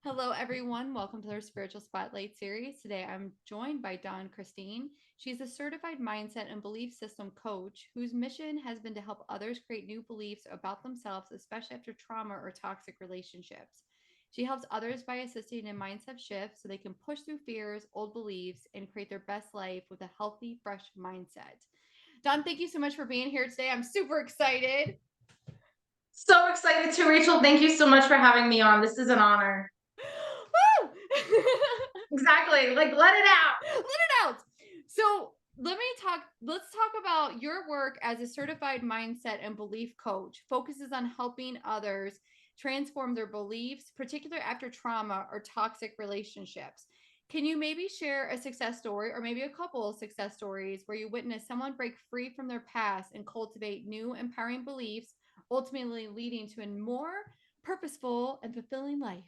Hello, everyone. Welcome to our Spiritual Spotlight series. Today, I'm joined by Dawne Christine. She's a certified mindset and belief system coach whose mission has been to help others create new beliefs about themselves, especially after trauma or toxic relationships. She helps others by assisting in mindset shifts so they can push through fears, old beliefs, and create their best life with a healthy, fresh mindset. Dawne, thank you so much for being here today. I'm super excited. So excited to Rachel. Thank you so much for having me on. This is an honor. Woo! Exactly. Like, let it out. Let it out. So let's talk about your work as a certified mindset and belief coach. Focuses on helping others transform their beliefs, particularly after trauma or toxic relationships. Can you maybe share a success story or maybe a couple of success stories where you witnessed someone break free from their past and cultivate new empowering beliefs, ultimately leading to a more purposeful and fulfilling life?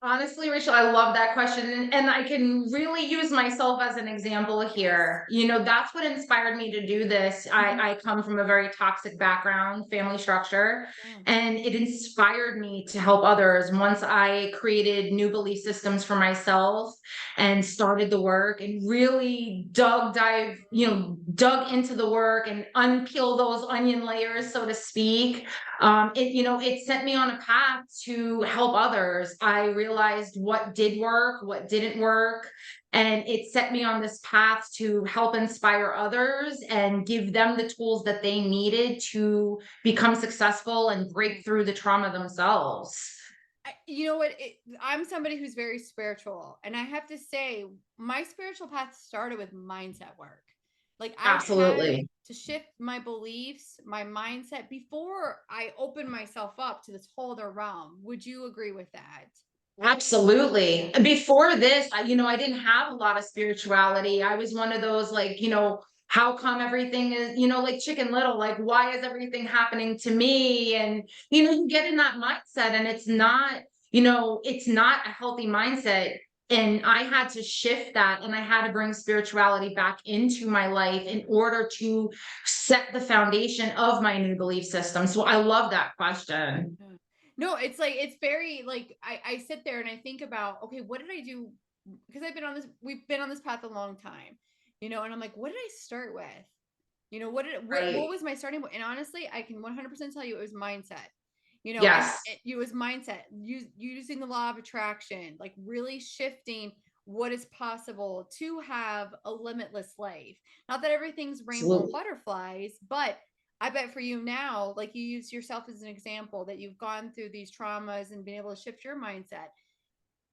Honestly, Rachel, I love that question. And I can really use myself as an example Yes. here. That's what inspired me to do this. Mhm. I come from a very toxic background, family structure, Yeah. and it inspired me to help others once I created new belief systems for myself and started the work and really dug into the work and unpeel those onion layers, so to speak. It set me on a path to help others. I realized what did work, what didn't work, and it set me on this path to help inspire others and give them the tools that they needed to become successful and break through the trauma themselves. You know what? I'm somebody who's very spiritual, and I have to say, my spiritual path started with mindset work. Like, I had Absolutely. to shift my beliefs, my mindset before I opened myself up to this whole other realm. Would you agree with that? Absolutely. Before this, I didn't have a lot of spirituality. I was one of those like, how come everything is, like Chicken Little, like why is everything happening to me? And you get in that mindset and it's not a healthy mindset. And I had to shift that and I had to bring spirituality back into my life in order to set the foundation of my new belief system. So I love that question. Yeah. No, it's like it's very like I sit there and I think about, okay, what did I do? Because we've been on this path a long time, and I'm like, what did I start with? What Right. was my starting point? And honestly, I can 100% tell you it was mindset. Yes. It was mindset, using the law of attraction, like really shifting what is possible to have a limitless life. Not that everything's rainbow and Absolutely. butterflies, but I bet for you now, like you use yourself as an example that you've gone through these traumas and been able to shift your mindset.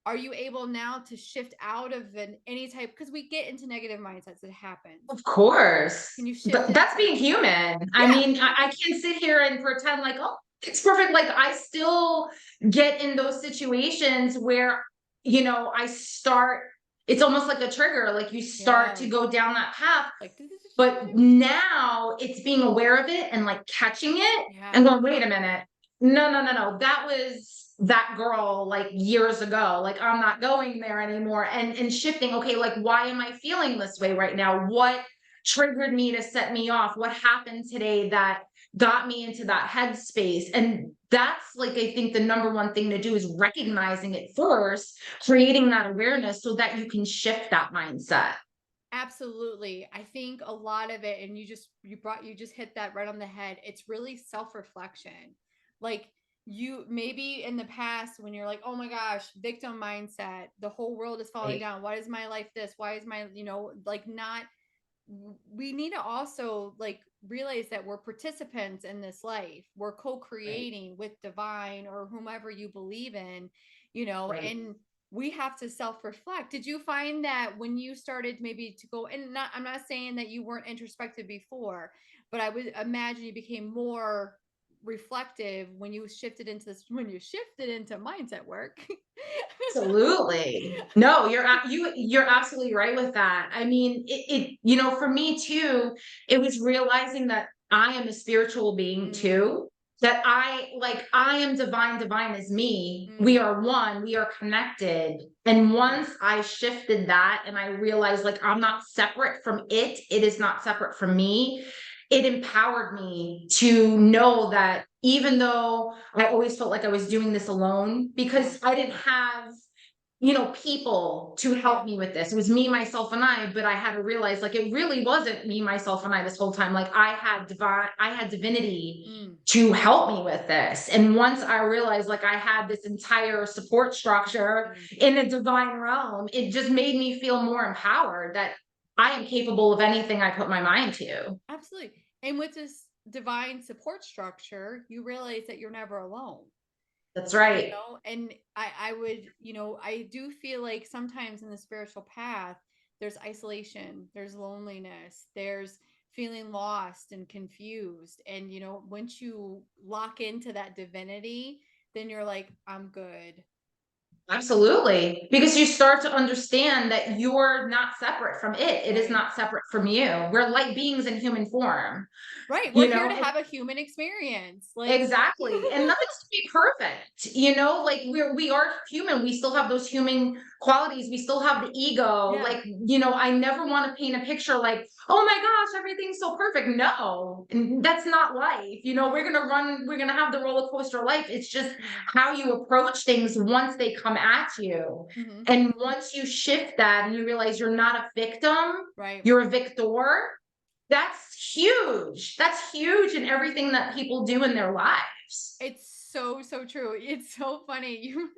Are you able now to shift out of any type? Because we get into negative mindsets, it happens. Of course. Can you shift But it that's to, being human. I yeah, mean, I can't sit here and pretend like, oh, it's perfect. Like, I still get in those situations where, I start, it's almost like a trigger. Like, you start to yes, go down that path. like, But now it's being aware of it and like catching it and yeah, going, wait a minute. No, no, no, no. That was that girl like years ago. Like I'm not going there anymore. And shifting, okay, like why am I feeling this way right now? What triggered me to set me off? What happened today that got me into that headspace? And that's like I think the number one thing to do is recognizing it first, creating that awareness so that you can shift that mindset. absolutely. I think a lot of it, and you just hit that right on the head. It's really self-reflection. Like, you maybe in the past when you're like, oh my gosh, victim mindset, the whole world is falling Right. down. Why is my life this? Why is my, like, not, we need to also like realize that we're participants in this life. We're Right. co-creating with divine or whomever you believe in, Right. and we have to self-reflect. Did you find that when you started maybe to go, and not, I'm not saying that you weren't introspective before, but I would imagine you became more reflective when you shifted into mindset work. Absolutely. No, you're absolutely right with that. I mean, for me too, it was realizing that I am a spiritual being Mm, too. That I am divine, divine is me. We mm, are one, we are connected. And mm, once I shifted that and I realized like I'm not separate from it, it is not separate from me. it empowered me to know that even though I always felt like I was doing this alone, because I didn't have, people to help Yeah. me with this. It was me, myself, and I, but I had to realize like it really wasn't me, myself, and I this whole time. Like I had divinity Mm. to help me with this. And once I realized like I had this entire support structure Mm. in the divine realm, it just made me feel more empowered that I am capable of anything I put my mind to. Absolutely. And with this divine support structure, you realize that you're never alone. That's right. And I would, I do feel like sometimes in the spiritual path, there's isolation, there's loneliness, there's feeling lost and confused. And, once you lock into that divinity, then you're like, I'm good. Absolutely. Because you start to understand that you're not separate from it. It is Right. not separate from you. We're light beings in human form, Right. We're you here know, to and have a human experience. Like, exactly. And nothing's to be perfect, like we are human. We still have those human qualities. We still have the ego. yeah. Like, I never want to paint a picture like, oh my gosh, everything's so perfect. No, and that's not life. We're gonna have the roller coaster life. It's just Yeah. how you approach things once they come at you. Hmm. And once you shift that and you realize you're not a victim, Right. you're a victor. That's huge in everything that people do in their lives. It's so, so true. It's so funny. You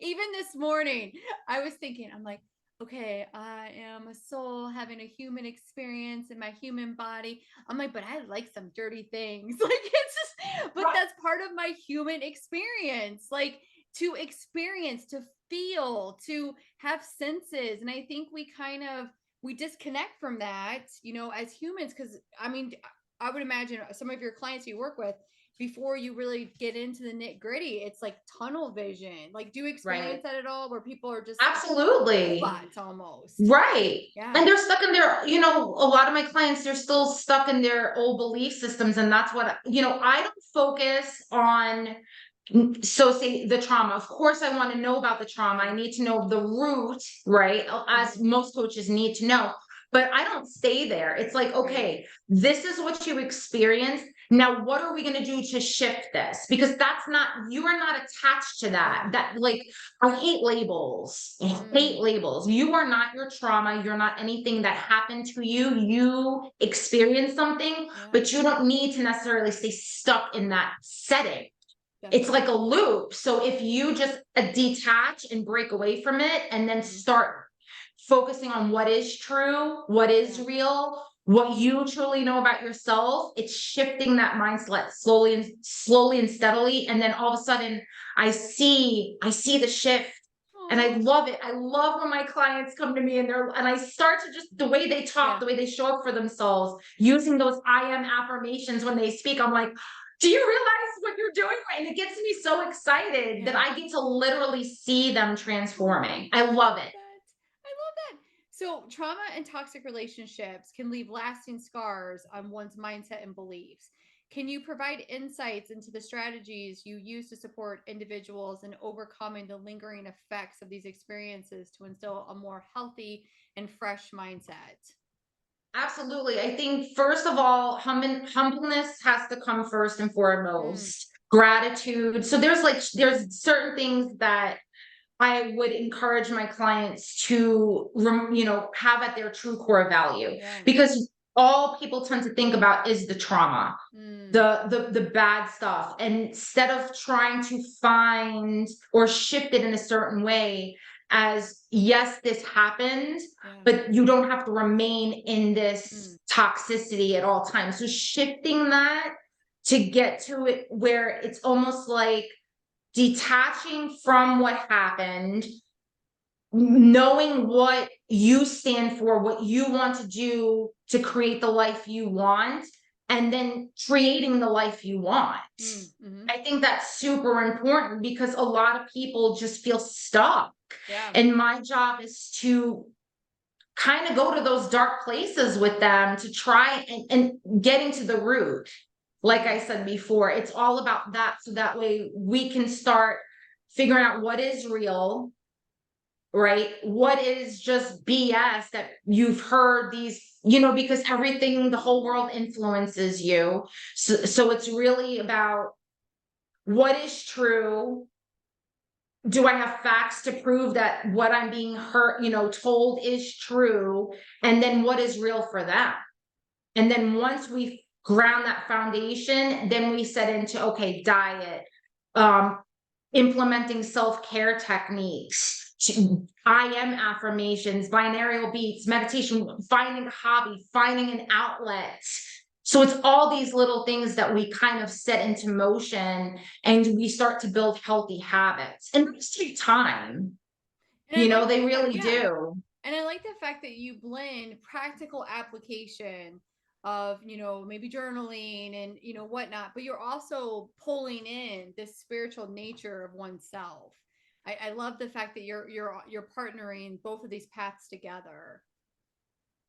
even this morning, I was thinking, I'm like, okay, I am a soul having a human experience in my human body. I'm like, but I like some dirty things. Like it's just, but Right. that's part of my human experience. Like to experience, to feel, to have senses. And I think we disconnect from that, as humans, because I mean, I would imagine some of your clients you work with, before you really get into the nit gritty, it's like tunnel vision. Like, do you experience Right. that at all, where people are just like Absolutely. robots almost? Right. Yeah. And they're stuck in a lot of my clients, they're still stuck in their old belief systems. And that's what, I don't focus on, so say the trauma. Of course, I want to know about the trauma. Yeah. I need to know the root, right? As Mhm. most coaches need to know. But I don't stay there. It's like, Right. okay, this is what you experienced. Now, what are we going to do to shift this? Because you are not attached to that. Yeah. That, like, I hate labels. I hate Mm. labels. You are not your trauma. You're not anything that happened to you. You experienced something, Yeah. but you don't need to necessarily stay stuck in that setting. It's like a Definitely. loop. So if you just detach and break away from it and then Mhm. start focusing on what is true, what is Yeah. real, what you truly know about yourself, it's shifting that mindset slowly and steadily. And then all of a sudden I see the shift. And I Oh. love it. I love when my clients come to me and I start to just the way they talk, Yeah. the way they show up for themselves, using those I am affirmations when they speak. I'm like, do you realize what you're doing? And it gets me so excited that Yeah. I get to literally see them Oh, transforming. I I love love it. that. I love that. So, trauma and toxic relationships can leave lasting scars on one's mindset and beliefs. Can you provide insights into the strategies you use to support individuals in overcoming the lingering effects of these experiences to instill a more healthy and fresh mindset? Absolutely. I think first of all, humbleness has to come first and Mm, foremost. Gratitude. So there's certain things that I would encourage my clients to have at their true core value, yeah. because all people tend to think about is the trauma, Mm, the bad stuff. And instead of trying to find or shift it in a certain way, as yes, this happened, yeah. but you don't have to remain in Mm, this toxicity at all times. So shifting that to get to it where it's almost like detaching from what happened, knowing what you stand for, what you want to do to create the life you want, and then creating the life you want. mm, mm-hmm. I think that's super important because a lot of people just feel stuck. Yeah. And my job is to kind of go to those dark places with them to try and getting to the root. Like Yeah. I said before, it's all about that. So that way we can start figuring out what is real, right? What is just BS that you've heard these, you know, because everything, the whole world influences you. So it's really about what is true. Do I have facts to prove that what I'm being hurt, you know, told is true? And then what is real for them? And then once we ground that foundation, then we set into, okay, diet, um, implementing self-care techniques, I am affirmations, binaural beats, meditation, finding a hobby, finding an outlet. So it's all these little things that we kind of set into motion and we start to build healthy habits. And those take time. And I You know, like they the fact, really yeah. do. And I like the fact that you blend practical application of, maybe journaling and, whatnot, but you're also pulling in this spiritual nature of oneself. I love the fact that you're partnering both of these paths together.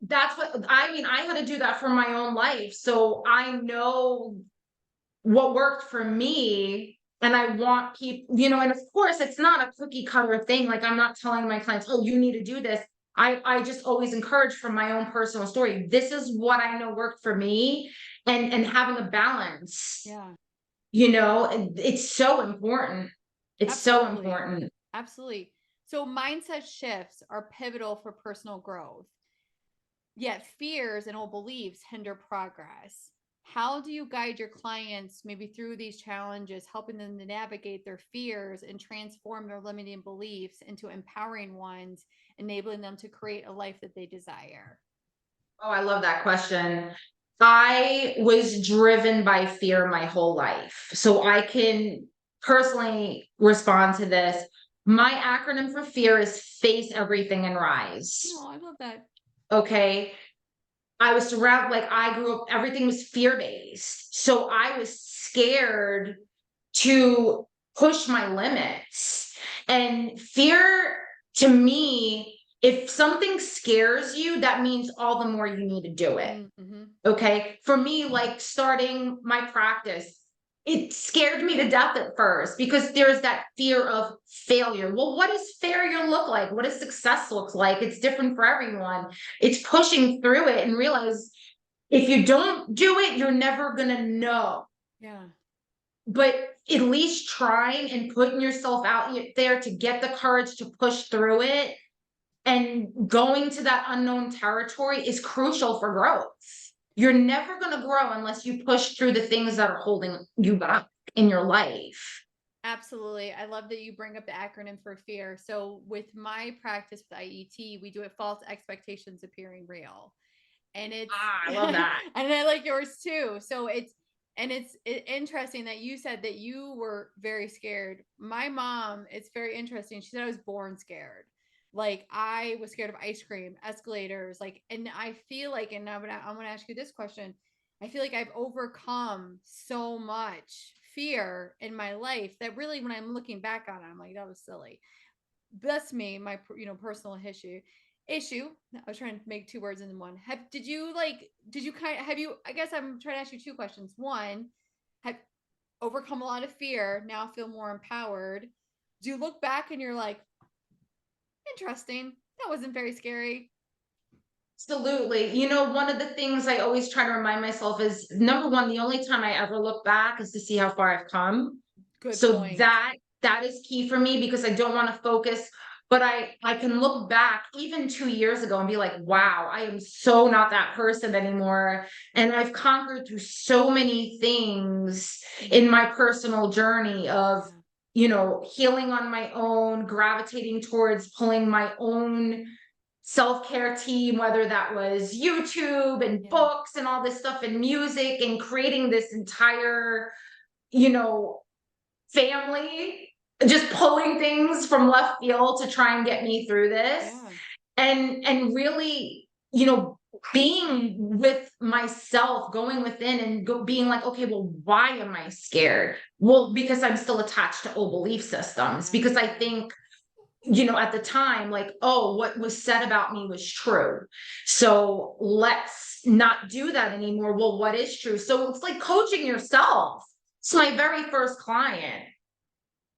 That's what I mean. I had to do that for my own life. So I know what worked for me. And I want people, you know, and of course, it's not a cookie cutter thing. Like, I'm not telling my clients, oh, you need to do this. I just always encourage from my own personal story. This is what I know worked for me, and having a balance, Yeah, you know, it's so important. It's so absolutely. important. Absolutely. So mindset shifts are pivotal for personal growth. Yet fears and old beliefs hinder progress. How do you guide your clients maybe through these challenges, helping them to navigate their fears and transform their limiting beliefs into empowering ones, enabling them to create a life that they desire? Oh, I love that question. I was driven by fear my whole life. So I can personally respond to this. My acronym for fear is face everything and rise. Oh, I love that. Okay. I was surrounded, like, I grew up, everything was fear based. So I was scared to push my limits. And fear, to me, if something scares you, that means all the more you need to do it. Mm-hmm. Okay. For me, like starting my practice, it scared me to death at first because there's that fear of failure. Well, what does failure look like? What does success look like? It's different for everyone. It's pushing through it and realize if you don't do it, you're never going to know. Yeah. But at least trying and putting yourself out there to get the courage to push through it and going to that unknown territory is crucial for growth. You're never going to grow unless you push through the things that are holding you back in your life. Absolutely. I love that you bring up the acronym for fear. So, with my practice with IET, we do it false expectations appearing real. And it's Ah, I love and that. I like yours too. So it's interesting that you said that you were very scared. My mom, it's very interesting. She said I was born scared. Like I was scared of ice cream, escalators, like, and I feel like, and I'm gonna ask you this question. I feel like I've overcome so much fear in my life that really, when I'm looking back on it, I'm like, that was silly. That's me, my personal issue. I was trying to make two words in one. Did you kind of have you I guess I'm trying to ask you two questions. One, have overcome a lot of fear, now feel more empowered. Do you look back and you're like, interesting, that wasn't very scary? Absolutely. You know, one of the things I always try to remind myself is number one, the only time I ever look back is to see how far I've come. Good So point. that is key for me because I don't want to focus, but I can look back even 2 years ago and be like, wow, I am so not that person anymore. And I've conquered through so many things in my personal journey of, Yeah. you know, healing on my own, gravitating towards pulling my own self-care team, whether that was YouTube and Yeah. books and all this stuff and music and creating this entire, you know, family, just pulling things from left field to try and get me through this. Yeah. And really, you know, being with myself, going within and being like, okay, well, why am I scared? Well, because I'm still attached to old belief systems, because I Yeah. think, you know, at the time, like, oh, what was said about me was true. So let's not do that anymore. Well, what is true? So it's like coaching yourself. It's my very first client.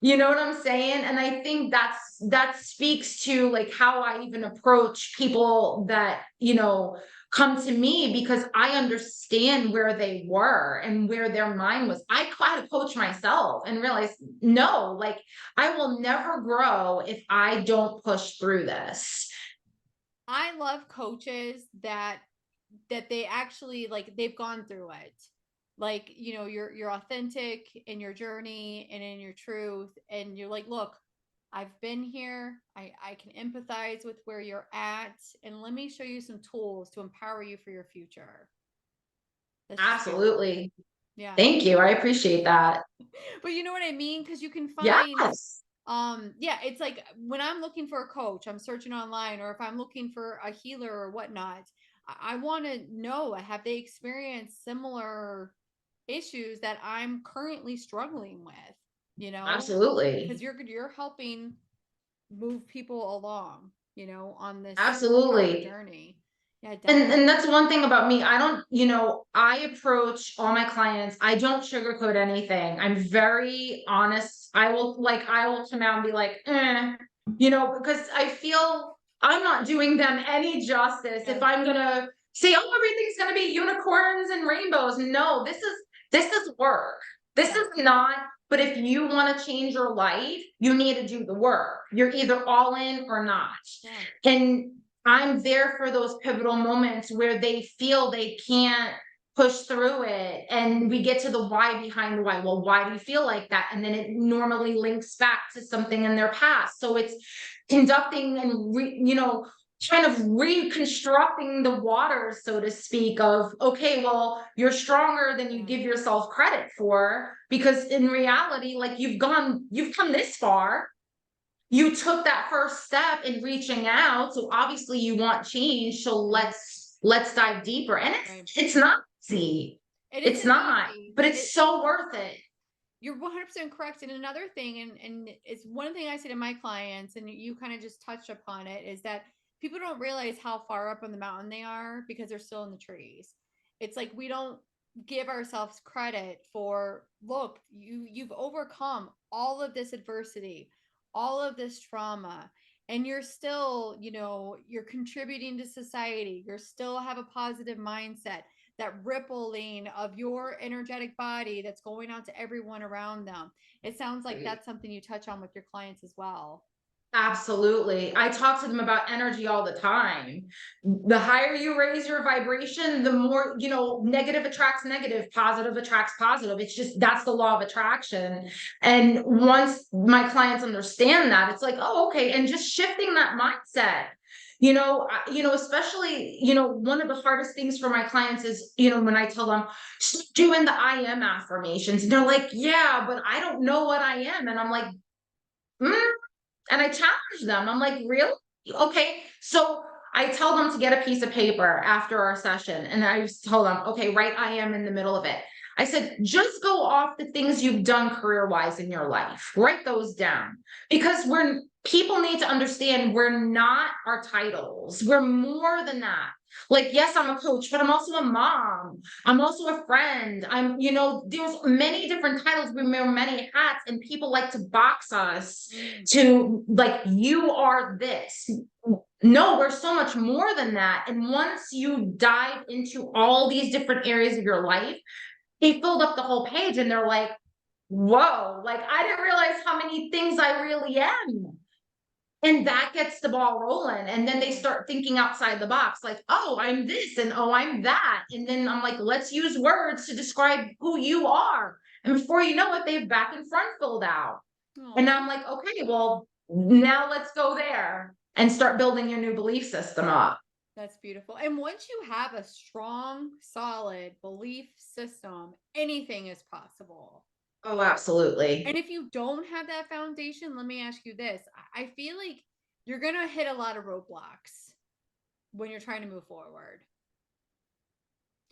You know what I'm saying? And I think that speaks to like how I even approach people that, come to me, because I understand where they were and where their mind was. I had to coach myself and realize, no, like I will never grow if I don't push through this. I love coaches that they actually like they've gone through it. Like, you're authentic in your journey and in your truth, and you're like, look, I've been here. I can empathize with where you're at, and let me show you some tools to empower you for your future. That's just beautiful. Absolutely. Yeah. Thank you. I appreciate that. But you know what I mean? Because you can find, Yes. yeah, it's like when I'm looking for a coach, I'm searching online, or if I'm looking for a healer or whatnot, I want to know, have they experienced similar issues that I'm currently struggling with, Absolutely. because you're helping move people along, on this power Absolutely. journey. Yeah, And definitely. that's one thing about me. I don't, I approach all my clients. I don't sugarcoat anything. I'm very honest. I will come out and be like, because I feel I'm not doing them any justice Yeah. if I'm gonna say, oh, everything's gonna be unicorns and rainbows. No, this is work. This Yeah. is not, but if you want to change your life, you need to do the work. You're either all in or not. Yeah. And I'm there for those pivotal moments where they feel they can't push through it. And we get to the why behind the why. Well, why do you feel like that? And then it normally links back to something in their past. So it's conducting and, kind of reconstructing the waters, so to speak, of, okay, well, you're stronger than you Yeah. give yourself credit for, because in reality, like you've come this far, you took that first step in reaching out, so obviously you want change, so Yeah. let's dive deeper. And it's Right. it's not easy. It It's isn't not, easy. but it's so worth it. You're 100% correct. And another thing, and it's one thing I say to my clients, and you kind of just touched upon it, is that people don't realize how far up on the mountain they are because they're still in the trees. It's like we don't give ourselves credit for, look, you've overcome all of this adversity, all of this trauma, and you're still, you're contributing to society. You're still have a positive mindset, that rippling of your energetic body that's going out to everyone around them. It sounds like that's something you touch on with your clients as well. Absolutely. I talk to them about energy all the time. The higher you raise your vibration, the more, negative attracts negative, positive attracts positive. It's just, that's the law of attraction. And once my clients understand that, it's like, oh, okay. And just shifting that mindset. Especially, one of the hardest things for my clients is, when I tell them, "Stop doing the I am affirmations." And they're like, yeah, but I don't know what I am. And I'm like, mm, and I challenge them. I'm like, really? Okay. So I tell them to get a piece of paper after our session. And I just told them, okay, write I am in the middle of it. I said, just go off the things you've done career wise in your life. Write those down, because people need to understand we're not our titles. We're more than that. Like, yes, I'm a coach, but I'm also a mom. I'm also a friend. There's many different titles. We wear many hats, and people like to box us Mm. to, like, you are this. No, we're so much more than that. And once you dive into all these different areas of your life, they filled up the whole page and they're like, whoa, like I didn't realize how many things I really am. And that gets the ball rolling. And then they Yeah. start thinking outside the box, like, oh, I'm this and oh, I'm that. And then I'm like, let's use words to describe who you are. And before you know it, they've back and front filled out. And Aw, I'm like, okay, well, now let's go there and start building your new belief system up. that's beautiful. And once you have a strong, solid belief system, anything is possible. Oh, absolutely. And if you don't have that foundation, let me ask you this. I feel like you're going to hit a lot of roadblocks when you're trying to move forward.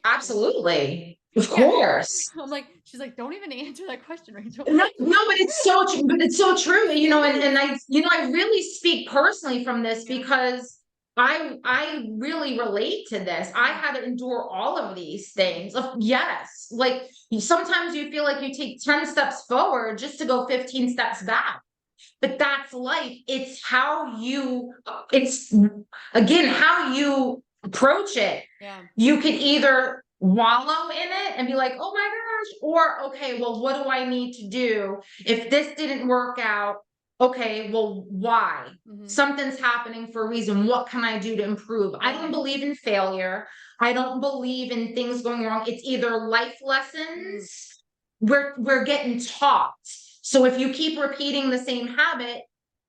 Absolutely. Of Yeah. course. I'm like, she's like, don't even answer that question, Rachel. No, no, but it's so true, It and is. I really speak personally from this, Yeah. because I really relate to this. I Yeah. had to endure all of these things. Yes, like Sometimes you feel like you take 10 steps forward just to go 15 steps back. But that's life. It's again, how you approach it. Yeah. You could either wallow in it and be like, oh my gosh, or okay, well, what do I need to do? If this didn't work out, okay, well, why? Something's happening for a reason. What can I do to improve? I don't believe in failure. I don't believe in things going wrong. It's either life lessons we're getting taught. So if you keep repeating the same habit,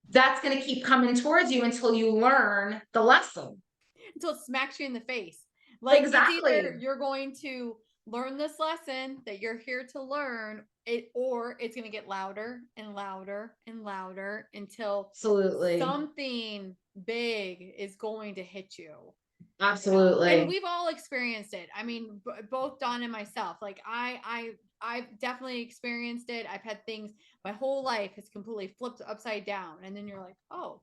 that's going to keep coming towards you until you learn the lesson. Until it smacks you in the face. Like it's either Exactly. you're going to learn this lesson that you're here to learn it, or it's going to get louder and louder and louder until Absolutely. something big is going to hit you. And Absolutely. we've all experienced it. I mean, both Dawn and myself. Like I've definitely experienced it. I've had things my whole life has completely flipped upside down, and then you're like, oh.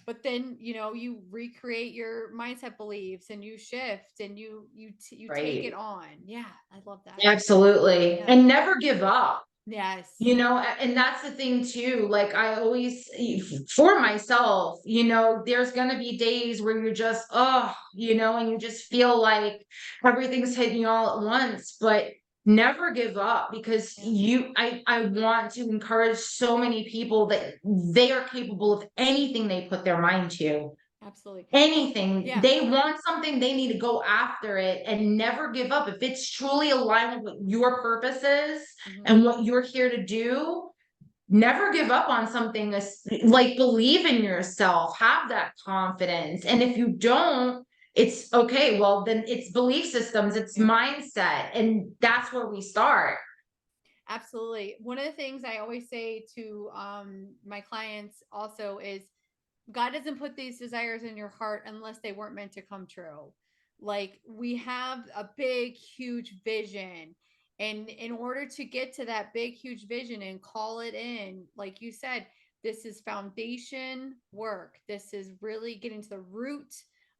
But then you recreate your mindset beliefs and you shift and you take it Right. on. Yeah, I love that. Absolutely. Yeah. And never give up. Yes. And that's the thing too. Like I always, for myself, there's going to be days where you're just, and you just feel like everything's hitting you all at once, but never give up because I want to encourage so many people that they are capable of anything they put their mind to. Absolutely. Anything Yeah. they want, something they need to go after it and never give up. If it's truly aligned with what your purpose is and what you're here to do, never give up on something. Like believe in yourself, have that confidence. And if you don't, it's okay. Well, then it's belief systems, it's mindset, and that's where we start. Absolutely. One of the things I always say to my clients also is God doesn't put these desires in your heart unless they weren't meant to come true. Like we have a big, huge vision. And in order to get to that big, huge vision and call it in, like you said, this is foundation work. This is really getting to the root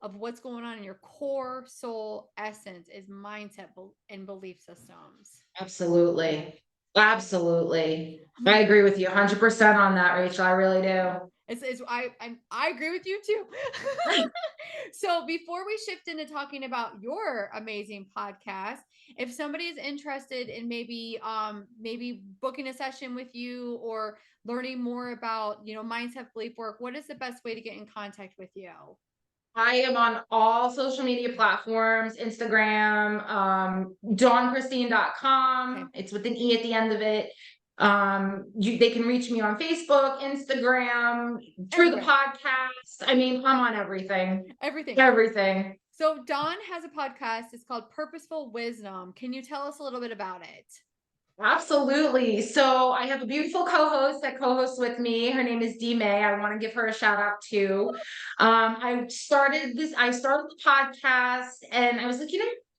of what's going on in your core soul essence is mindset and belief systems. Yeah. Absolutely. Absolutely. I agree with you 100% on that, Rachel. I really do. It's I agree with you too. So before we shift into talking about your amazing podcast, if somebody is interested in maybe booking a session with you or learning more about mindset belief work, what is the best way to get in contact with you? I am on all social media platforms, Instagram, dawnchristine.com. Okay. It's with an E at the end of it. They can reach me on Facebook, Instagram, through the Everywhere. podcast. I mean, I'm on everything. Everything. Everything. So Dawn has a podcast. It's called Purposeful Wisdom. Can you tell us a little bit about it? Absolutely. So I have a beautiful co-host that co-hosts with me. Her name is Dee May. I want to give her a shout out too. I started the podcast and I was like,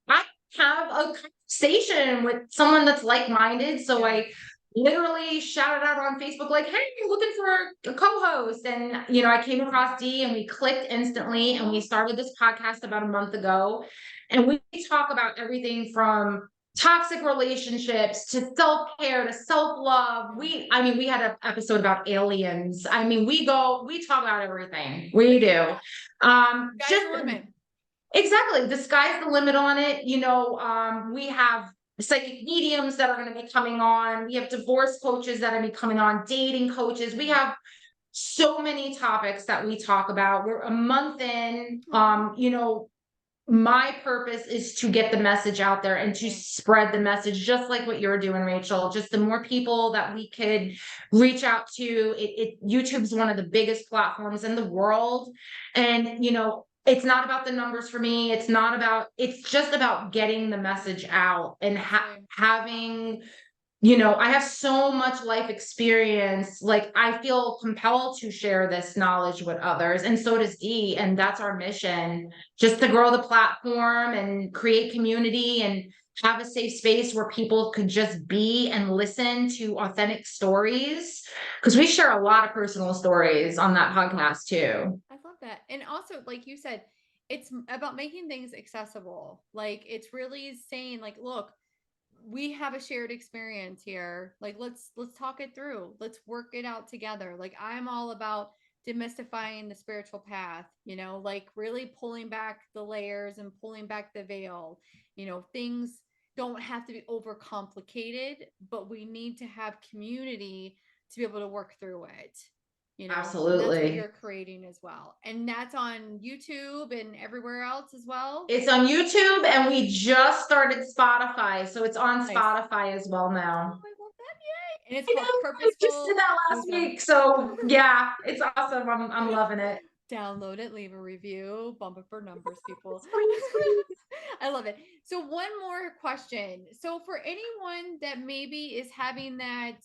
I have a conversation with someone that's like-minded. So I literally shouted out on Facebook, like, hey, you're looking for a co-host. And, I came across Dee and we clicked instantly and we started this podcast about a month ago. And we talk about everything from toxic relationships to self-care to self-love. We had an episode about aliens. We talk about everything. We do. Sky's the limit. Exactly. The sky's the limit on it. We have psychic mediums that are going to be coming on. We have divorce coaches that are going to be coming on, dating coaches. We have so many topics that we talk about. We're a month in. My purpose is to get the message out there and to spread the message, just like what you're doing, Rachel. Just the more people that we could reach out to, YouTube's one of the biggest platforms in the world. And, it's not about the numbers for me. It's just about getting the message out and having I have so much life experience. Like I feel compelled to share this knowledge with others. And so does Dee. And that's our mission, just to grow the platform and create community and have a safe space where people could just be and listen to authentic stories. Because we share a lot of personal stories on that podcast too. I love that. And also, like you said, it's about making things accessible. Like it's really saying, like, look, we have a shared experience here. Like let's talk it through. Let's work it out together. Like I'm all about demystifying the spiritual path, like really pulling back the layers and pulling back the veil. Things don't have to be overcomplicated, but we need to have community to be able to work through it. And that's what Absolutely. you're creating as well. And that's on YouTube and everywhere else as well. It's on YouTube and we just started Spotify. So it's on Nice. Spotify as well Oh, now. I love that. Yay. And it's I called know, I just did Purposeful that last Wisdom. week. So yeah, it's awesome. I'm loving it. Download it, leave a review, bump it for numbers, people. Please, please. I love it. So, one more question. So, for anyone that maybe is having that,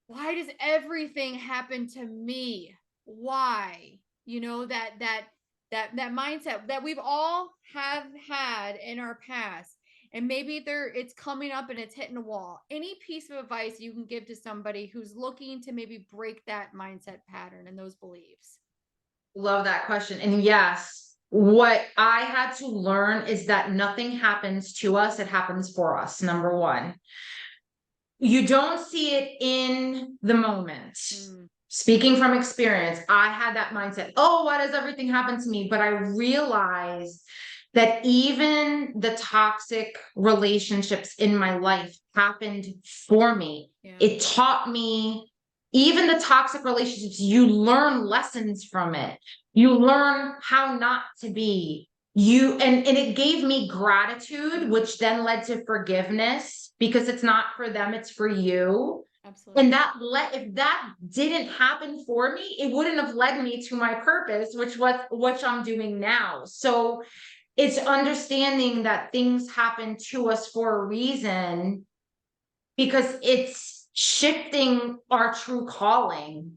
why does everything happen to me? Why? That mindset that we've all have had in our past, and maybe it's coming up and it's hitting a wall. Any piece of advice you can give to somebody who's looking to maybe break that mindset pattern and those beliefs? Love that question. And yes, what I had to learn is that nothing happens to us, it happens for us. Number one, you don't see it in the moment. Mm, Speaking from experience, I had that mindset. Oh, why does everything happen to me? But I realized that even the toxic relationships in my life happened for me. yeah, It taught me, even the toxic relationships, you learn lessons from it. You learn how not to be. And it gave me gratitude, which then led to forgiveness because it's not for them, it's for you. absolutely. And if that didn't happen for me, it wouldn't have led me to my purpose, which I'm doing now. So it's understanding that things happen to us for a reason because it's shifting our true calling.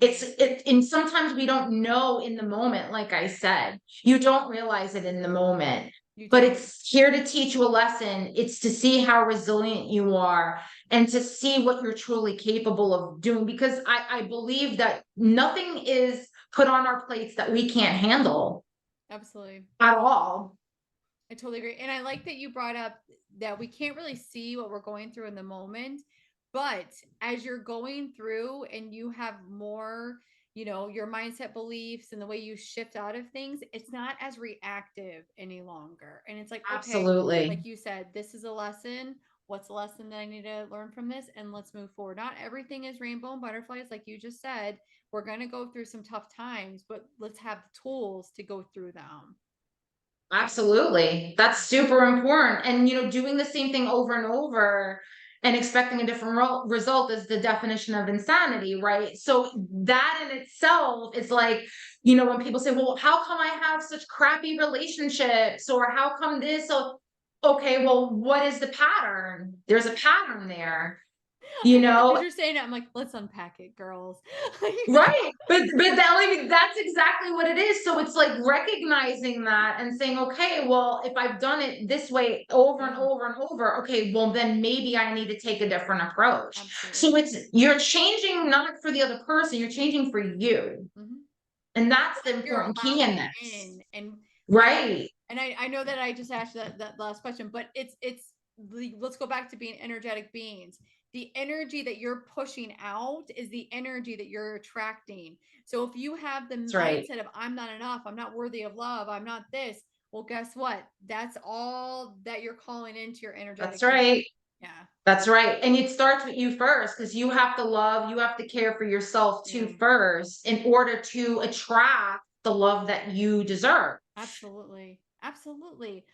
And sometimes we don't know in the moment, like I said, you don't realize it in the moment, You but don't. it's here to teach you a lesson. It's to see how resilient you are and to see what you're truly capable of doing. Because I believe that nothing is put on our plates that we can't handle Absolutely. at all. I totally agree. And I like that you brought up that we can't really see what we're going through in the moment. But as you're going through and you have more, your mindset beliefs and the way you shift out of things, it's not as reactive any longer. And it's like, okay, Absolutely. like you said, this is a lesson. What's the lesson that I need to learn from this? And let's move forward. Not everything is rainbow and butterflies, like you just said. We're going to go through some tough times, but let's have the tools to go through them. Absolutely. That's super important. And, doing the same thing over and over and expecting a different result is the definition of insanity, right? So that in itself is like, when people say, well, how come I have such crappy relationships or how come this? So, okay, well, what is the pattern? There's a pattern there, you As know? you're saying it, I'm like, let's unpack it, girls. Right. That's exactly what it is. So it's like recognizing that and saying, okay, well, if I've done it this way over and Yeah, over and over, okay, well, then maybe I need to take a different approach. So absolutely. you're changing not for the other person, you're changing for you. Mhm. And that's the You're important key in allowing this. in, and Right. I know that I just asked that last question, but let's go back to being energetic beings. The energy that you're pushing out is the energy that you're attracting. So if you have the That's right. mindset of I'm not enough, I'm not worthy of love, I'm not this, well, guess what? That's all that you're calling into your That's energetic being. right. Yeah. That's right. And it starts with you first because you have to love, you have to care for yourself Yeah. too first in order to attract the love that you deserve. Absolutely. Absolutely.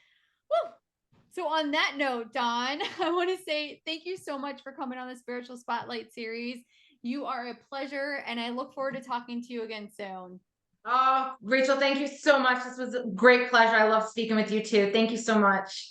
Woo! So on that note, Dawn, I want to say thank you so much for coming on the Spiritual Spotlight series. You are a pleasure, and I look forward to talking to you again soon. Oh, Rachel, thank you so much. This was a great pleasure. I love speaking with you too. Thank you so much.